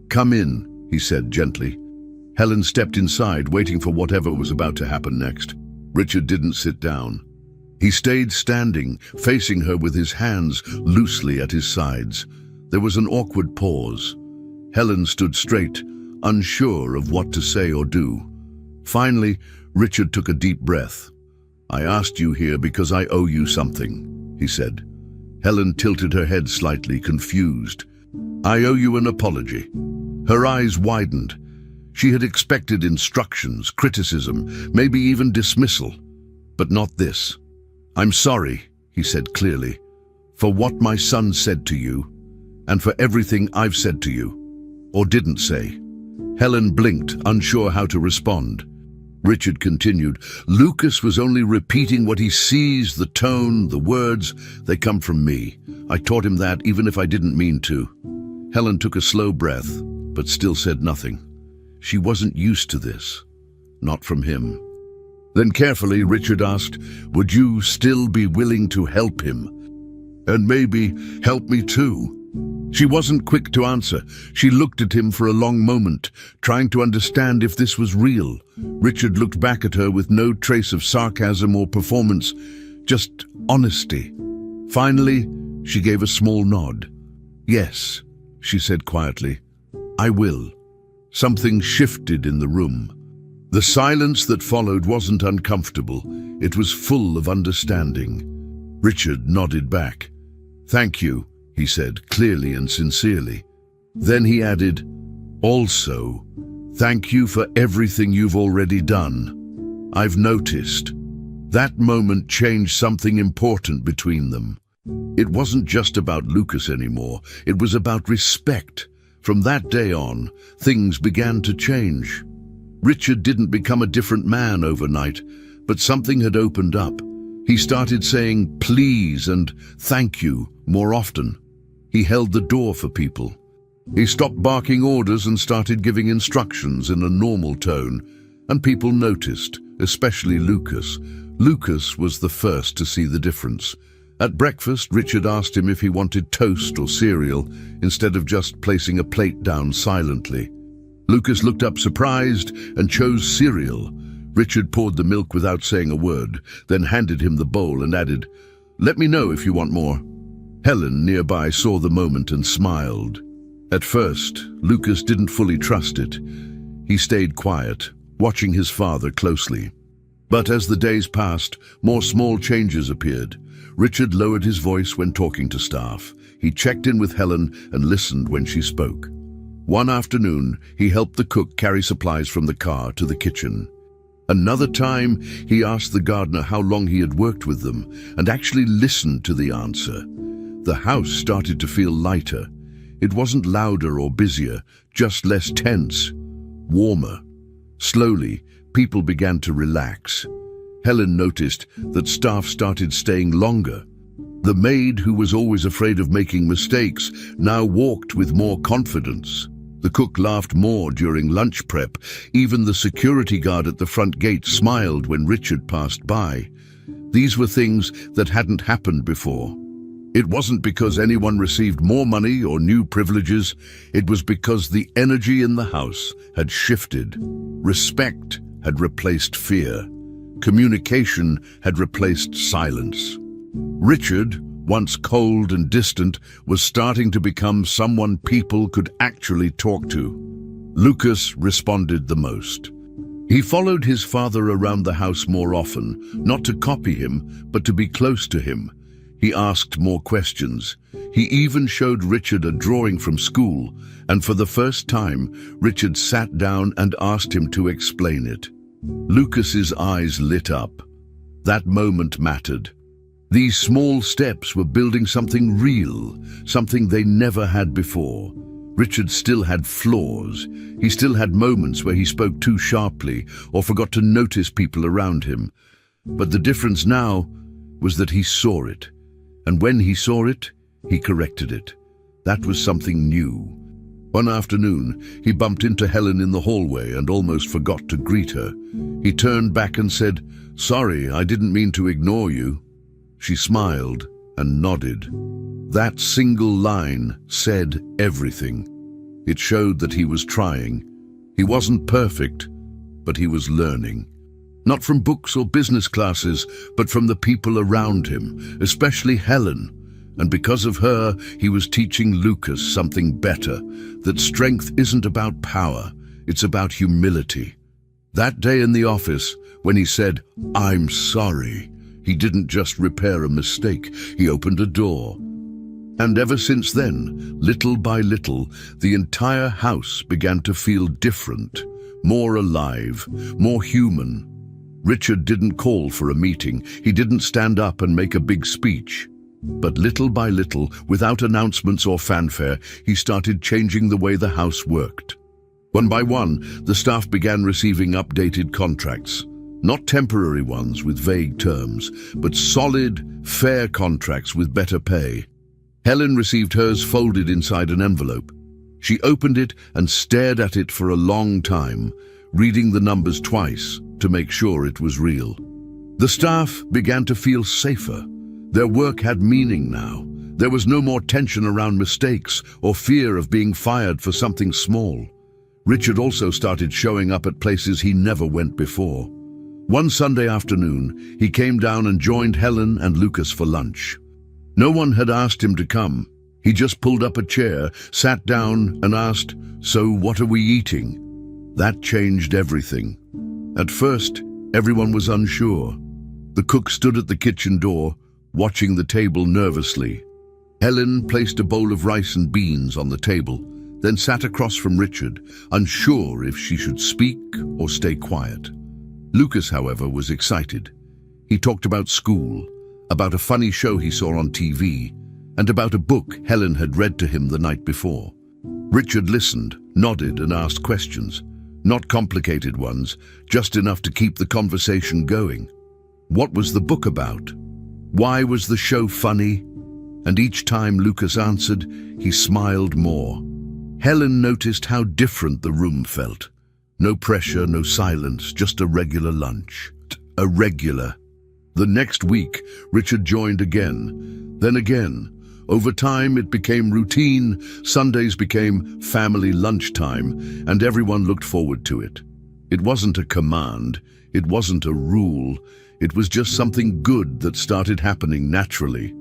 "Come in," he said gently. Helen stepped inside, waiting for whatever was about to happen next. Richard didn't sit down. He stayed standing, facing her with his hands loosely at his sides. There was an awkward pause. Helen stood straight, unsure of what to say or do. Finally, Richard took a deep breath. "I asked you here because I owe you something," he said. Helen tilted her head slightly, confused. "I owe you an apology." Her eyes widened. She had expected instructions, criticism, maybe even dismissal. But not this. "I'm sorry," he said clearly, "for what my son said to you, and for everything I've said to you, or didn't say." Helen blinked, unsure how to respond. Richard continued, "Lucas was only repeating what he sees, the tone, the words, they come from me. I taught him that even if I didn't mean to." Helen took a slow breath, but still said nothing. She wasn't used to this. Not from him. Then carefully, Richard asked, "Would you still be willing to help him? And maybe help me too?" She wasn't quick to answer. She looked at him for a long moment, trying to understand if this was real. Richard looked back at her with no trace of sarcasm or performance, just honesty. Finally, she gave a small nod. "Yes," she said quietly, "I will." Something shifted in the room. The silence that followed wasn't uncomfortable. It was full of understanding. Richard nodded back. "Thank you," he said, clearly and sincerely. Then he added, "Also, thank you for everything you've already done. I've noticed." That moment changed something important between them. It wasn't just about Lucas anymore. It was about respect. From that day on, things began to change. Richard didn't become a different man overnight, but something had opened up. He started saying please and thank you more often. He held the door for people. He stopped barking orders and started giving instructions in a normal tone, and people noticed, especially Lucas. Lucas was the first to see the difference. At breakfast, Richard asked him if he wanted toast or cereal, instead of just placing a plate down silently. Lucas looked up surprised and chose cereal. Richard poured the milk without saying a word, then handed him the bowl and added, "Let me know if you want more." Helen, nearby, saw the moment and smiled. At first, Lucas didn't fully trust it. He stayed quiet, watching his father closely. But as the days passed, more small changes appeared. Richard lowered his voice when talking to staff. He checked in with Helen and listened when she spoke. One afternoon, he helped the cook carry supplies from the car to the kitchen. Another time, he asked the gardener how long he had worked with them and actually listened to the answer. The house started to feel lighter. It wasn't louder or busier, just less tense, warmer. Slowly, people began to relax. Helen noticed that staff started staying longer. The maid, who was always afraid of making mistakes, now walked with more confidence. The cook laughed more during lunch prep. Even the security guard at the front gate smiled when Richard passed by. These were things that hadn't happened before. It wasn't because anyone received more money or new privileges. It was because the energy in the house had shifted. Respect had replaced fear. Communication had replaced silence. Richard, once cold and distant, was starting to become someone people could actually talk to. Lucas responded the most. He followed his father around the house more often, not to copy him, but to be close to him. He asked more questions. He even showed Richard a drawing from school, and for the first time, Richard sat down and asked him to explain it. Lucas's eyes lit up. That moment mattered. These small steps were building something real, something they never had before. Richard still had flaws. He still had moments where he spoke too sharply or forgot to notice people around him. But the difference now was that he saw it. And when he saw it, he corrected it. That was something new. One afternoon, he bumped into Helen in the hallway and almost forgot to greet her. He turned back and said, "Sorry, I didn't mean to ignore you." She smiled and nodded. That single line said everything. It showed that he was trying. He wasn't perfect, but he was learning. Not from books or business classes, but from the people around him, especially Helen. And because of her, he was teaching Lucas something better, that strength isn't about power, it's about humility. That day in the office, when he said, "I'm sorry," he didn't just repair a mistake, he opened a door. And ever since then, little by little, the entire house began to feel different, more alive, more human. Richard didn't call for a meeting, he didn't stand up and make a big speech. But little by little, without announcements or fanfare, he started changing the way the house worked. One by one, the staff began receiving updated contracts. Not temporary ones with vague terms, but solid, fair contracts with better pay. Helen received hers folded inside an envelope. She opened it and stared at it for a long time, reading the numbers twice to make sure it was real. The staff began to feel safer. Their work had meaning now. There was no more tension around mistakes or fear of being fired for something small. Richard also started showing up at places he never went before. One Sunday afternoon, he came down and joined Helen and Lucas for lunch. No one had asked him to come. He just pulled up a chair, sat down and asked, "So what are we eating?" That changed everything. At first, everyone was unsure. The cook stood at the kitchen door, watching the table nervously. Helen placed a bowl of rice and beans on the table, then sat across from Richard, unsure if she should speak or stay quiet. Lucas, however, was excited. He talked about school, about a funny show he saw on TV, and about a book Helen had read to him the night before. Richard listened, nodded, and asked questions. Not complicated ones, just enough to keep the conversation going. What was the book about? Why was the show funny? And each time Lucas answered, he smiled more. Helen noticed how different the room felt. No pressure, no silence, just a regular lunch. A regular. The next week, Richard joined again, then again. Over time, it became routine. Sundays became family lunchtime, and everyone looked forward to it. It wasn't a command. It wasn't a rule. It was just something good that started happening naturally.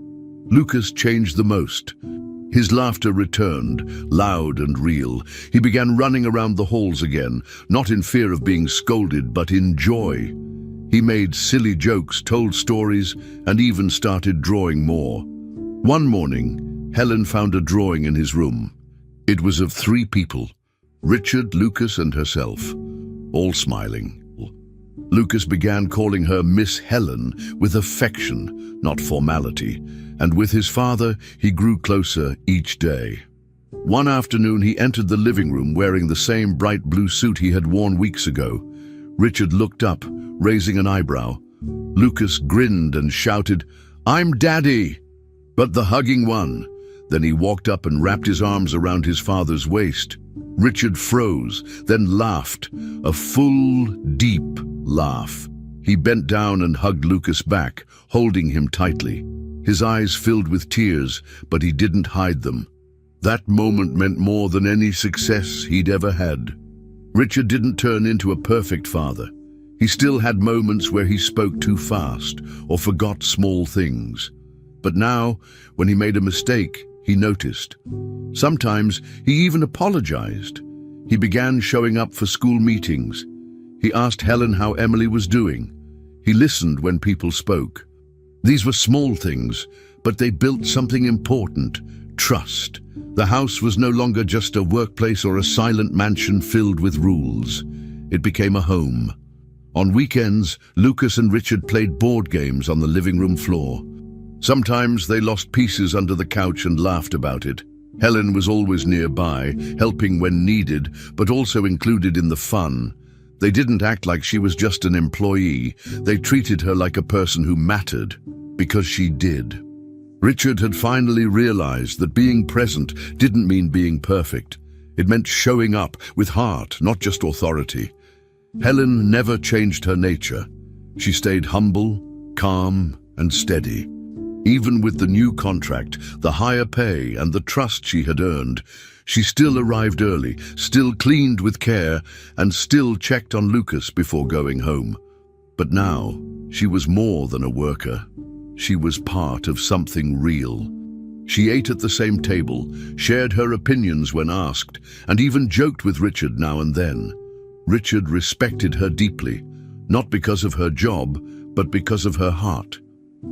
Lucas changed the most. His laughter returned, loud and real. He began running around the halls again, not in fear of being scolded, but in joy. He made silly jokes, told stories, and even started drawing more. One morning, Helen found a drawing in his room. It was of 3 people, Richard, Lucas, and herself, all smiling. Lucas began calling her Miss Helen with affection, not formality, and with his father, he grew closer each day. One afternoon, he entered the living room wearing the same bright blue suit he had worn weeks ago. Richard looked up, raising an eyebrow. Lucas grinned and shouted, "I'm Daddy!" But the hugging one. Then he walked up and wrapped his arms around his father's waist. Richard froze, then laughed, a full, deep laugh. He bent down and hugged Lucas back, holding him tightly. His eyes filled with tears, but he didn't hide them. That moment meant more than any success he'd ever had. Richard didn't turn into a perfect father. He still had moments where he spoke too fast or forgot small things. But now, when he made a mistake, he noticed. Sometimes he even apologized. He began showing up for school meetings. He asked Helen how Emily was doing. He listened when people spoke. These were small things, but they built something important: trust. The house was no longer just a workplace or a silent mansion filled with rules. It became a home. On weekends, Lucas and Richard played board games on the living room floor. Sometimes they lost pieces under the couch and laughed about it. Helen was always nearby, helping when needed, but also included in the fun. They didn't act like she was just an employee. They treated her like a person who mattered, because she did. Richard had finally realized that being present didn't mean being perfect. It meant showing up with heart, not just authority. Helen never changed her nature. She stayed humble, calm, and steady. Even with the new contract, the higher pay, and the trust she had earned, she still arrived early, still cleaned with care, and still checked on Lucas before going home. But now, she was more than a worker. She was part of something real. She ate at the same table, shared her opinions when asked, and even joked with Richard now and then. Richard respected her deeply, not because of her job, but because of her heart.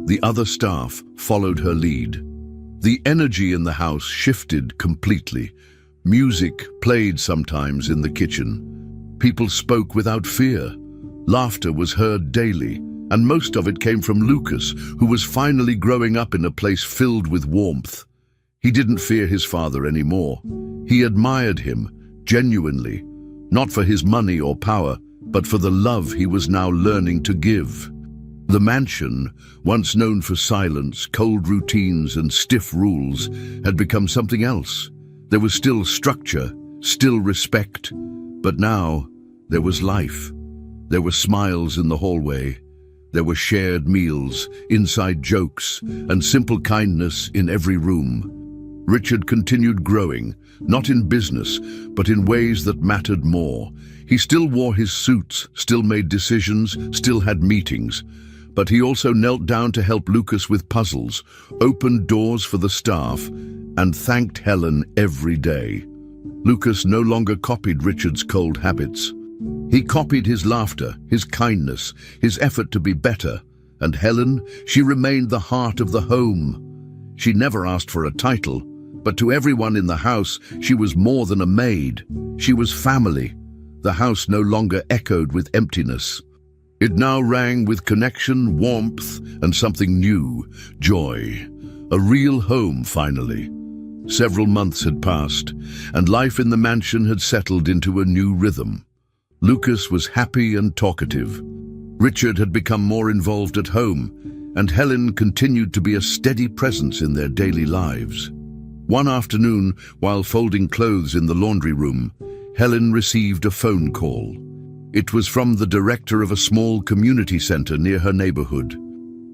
The other staff followed her lead. The energy in the house shifted completely. Music played sometimes in the kitchen. People spoke without fear. Laughter was heard daily, and most of it came from Lucas, who was finally growing up in a place filled with warmth. He didn't fear his father anymore. He admired him, genuinely, not for his money or power, but for the love he was now learning to give. The mansion, once known for silence, cold routines, and stiff rules, had become something else. There was still structure, still respect, but now there was life. There were smiles in the hallway. There were shared meals, inside jokes, and simple kindness in every room. Richard continued growing, not in business, but in ways that mattered more. He still wore his suits, still made decisions, still had meetings. But he also knelt down to help Lucas with puzzles, opened doors for the staff, and thanked Helen every day. Lucas no longer copied Richard's cold habits. He copied his laughter, his kindness, his effort to be better. And Helen, she remained the heart of the home. She never asked for a title, but to everyone in the house, she was more than a maid. She was family. The house no longer echoed with emptiness. It now rang with connection, warmth, and something new, joy. A real home, finally. Several months had passed, and life in the mansion had settled into a new rhythm. Lucas was happy and talkative. Richard had become more involved at home, and Helen continued to be a steady presence in their daily lives. One afternoon, while folding clothes in the laundry room, Helen received a phone call. It was from the director of a small community center near her neighborhood.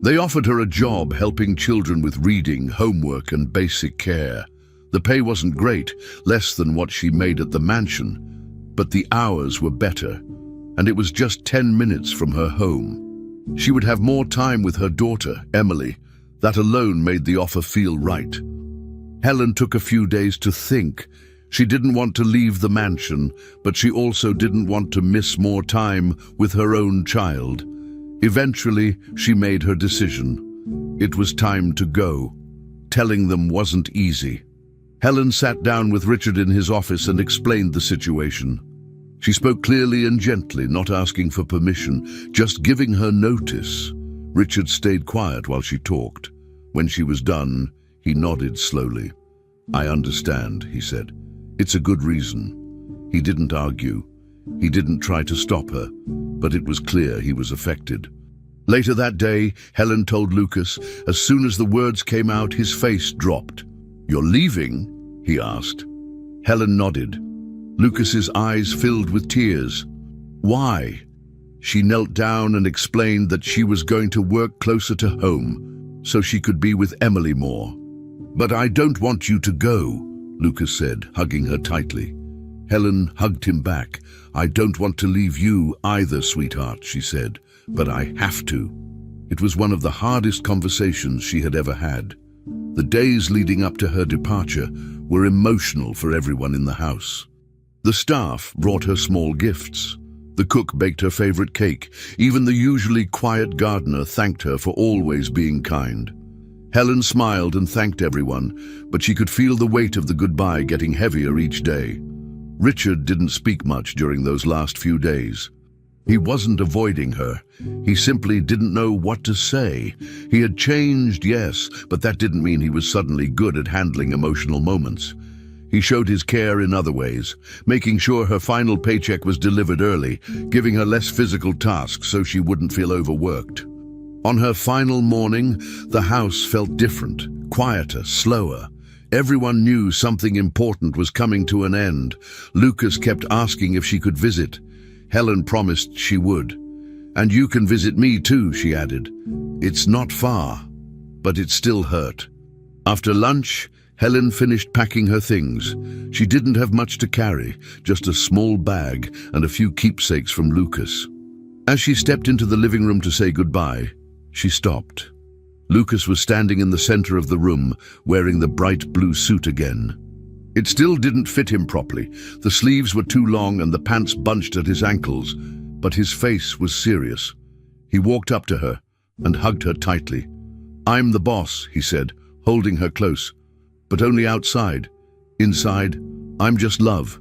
They offered her a job helping children with reading, homework, and basic care. The pay wasn't great, less than what she made at the mansion, but the hours were better, and it was just 10 minutes from her home. She would have more time with her daughter, Emily. That alone made the offer feel right. Helen took a few days to think. She didn't want to leave the mansion, but she also didn't want to miss more time with her own child. Eventually, she made her decision. It was time to go. Telling them wasn't easy. Helen sat down with Richard in his office and explained the situation. She spoke clearly and gently, not asking for permission, just giving her notice. Richard stayed quiet while she talked. When she was done, he nodded slowly. "I understand," he said. "It's a good reason." He didn't argue. He didn't try to stop her, but it was clear he was affected. Later that day, Helen told Lucas. As soon as the words came out, his face dropped. "You're leaving?" he asked. Helen nodded. Lucas's eyes filled with tears. "Why?" She knelt down and explained that she was going to work closer to home, so she could be with Emily more. "But I don't want you to go," Lucas said, hugging her tightly. Helen hugged him back. "I don't want to leave you either, sweetheart," she said, "but I have to." It was one of the hardest conversations she had ever had. The days leading up to her departure were emotional for everyone in the house. The staff brought her small gifts. The cook baked her favorite cake. Even the usually quiet gardener thanked her for always being kind. Helen smiled and thanked everyone, but she could feel the weight of the goodbye getting heavier each day. Richard didn't speak much during those last few days. He wasn't avoiding her. He simply didn't know what to say. He had changed, yes, but that didn't mean he was suddenly good at handling emotional moments. He showed his care in other ways, making sure her final paycheck was delivered early, giving her less physical tasks so she wouldn't feel overworked. On her final morning, the house felt different, quieter, slower. Everyone knew something important was coming to an end. Lucas kept asking if she could visit. Helen promised she would. "And you can visit me too," she added. "It's not far, but it still hurt." After lunch, Helen finished packing her things. She didn't have much to carry, just a small bag and a few keepsakes from Lucas. As she stepped into the living room to say goodbye, she stopped. Lucas was standing in the center of the room, wearing the bright blue suit again. It still didn't fit him properly. The sleeves were too long and the pants bunched at his ankles, but his face was serious. He walked up to her and hugged her tightly. "I'm the boss," he said, holding her close. "But only outside. Inside, I'm just love."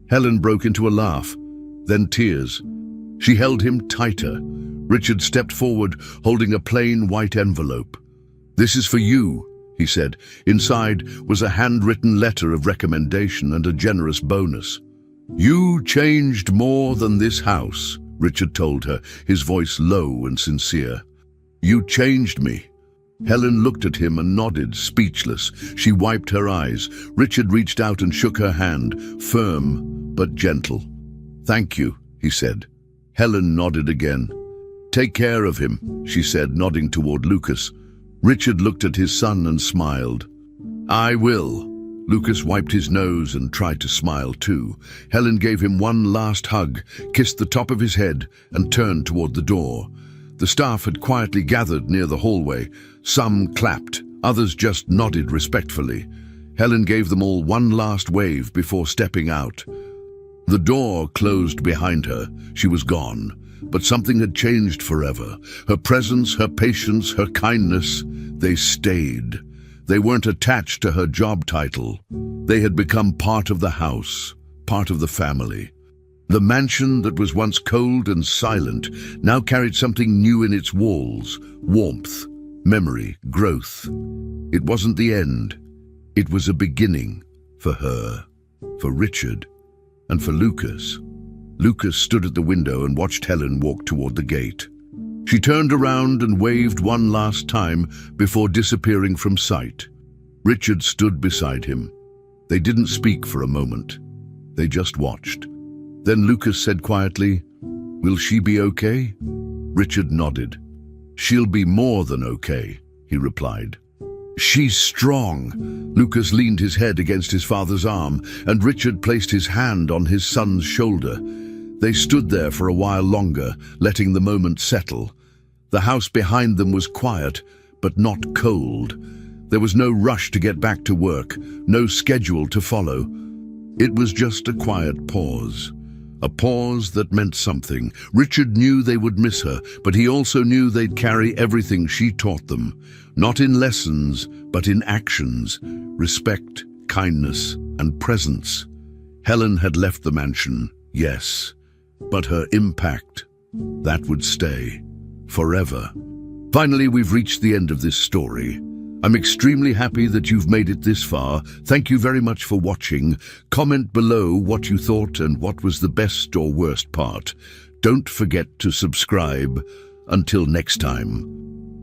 Helen broke into a laugh, then tears. She held him tighter. Richard stepped forward, holding a plain white envelope. "This is for you," he said. Inside was a handwritten letter of recommendation and a generous bonus. "You changed more than this house," Richard told her, his voice low and sincere. "You changed me." Helen looked at him and nodded, speechless. She wiped her eyes. Richard reached out and shook her hand, firm but gentle. "Thank you," he said. Helen nodded again. "Take care of him," she said, nodding toward Lucas. Richard looked at his son and smiled. "I will." Lucas wiped his nose and tried to smile too. Helen gave him one last hug, kissed the top of his head, and turned toward the door. The staff had quietly gathered near the hallway. Some clapped, others just nodded respectfully. Helen gave them all one last wave before stepping out. The door closed behind her. She was gone. But something had changed forever. Her presence, her patience, her kindness, they stayed. They weren't attached to her job title. They had become part of the house, part of the family. The mansion that was once cold and silent now carried something new in its walls: warmth, memory, growth. It wasn't the end. It was a beginning for her, for Richard, and for Lucas. Lucas stood at the window and watched Helen walk toward the gate. She turned around and waved one last time before disappearing from sight. Richard stood beside him. They didn't speak for a moment. They just watched. Then Lucas said quietly, "Will she be okay?" Richard nodded. "She'll be more than okay," he replied. "She's strong." Lucas leaned his head against his father's arm, and Richard placed his hand on his son's shoulder. They stood there for a while longer, letting the moment settle. The house behind them was quiet, but not cold. There was no rush to get back to work, no schedule to follow. It was just a quiet pause. A pause that meant something. Richard knew they would miss her, but he also knew they'd carry everything she taught them. Not in lessons, but in actions. Respect, kindness, and presence. Helen had left the mansion, yes, but her impact, that would stay. Forever. Finally, we've reached the end of this story. I'm extremely happy that you've made it this far. Thank you very much for watching. Comment below what you thought and what was the best or worst part. Don't forget to subscribe. Until next time.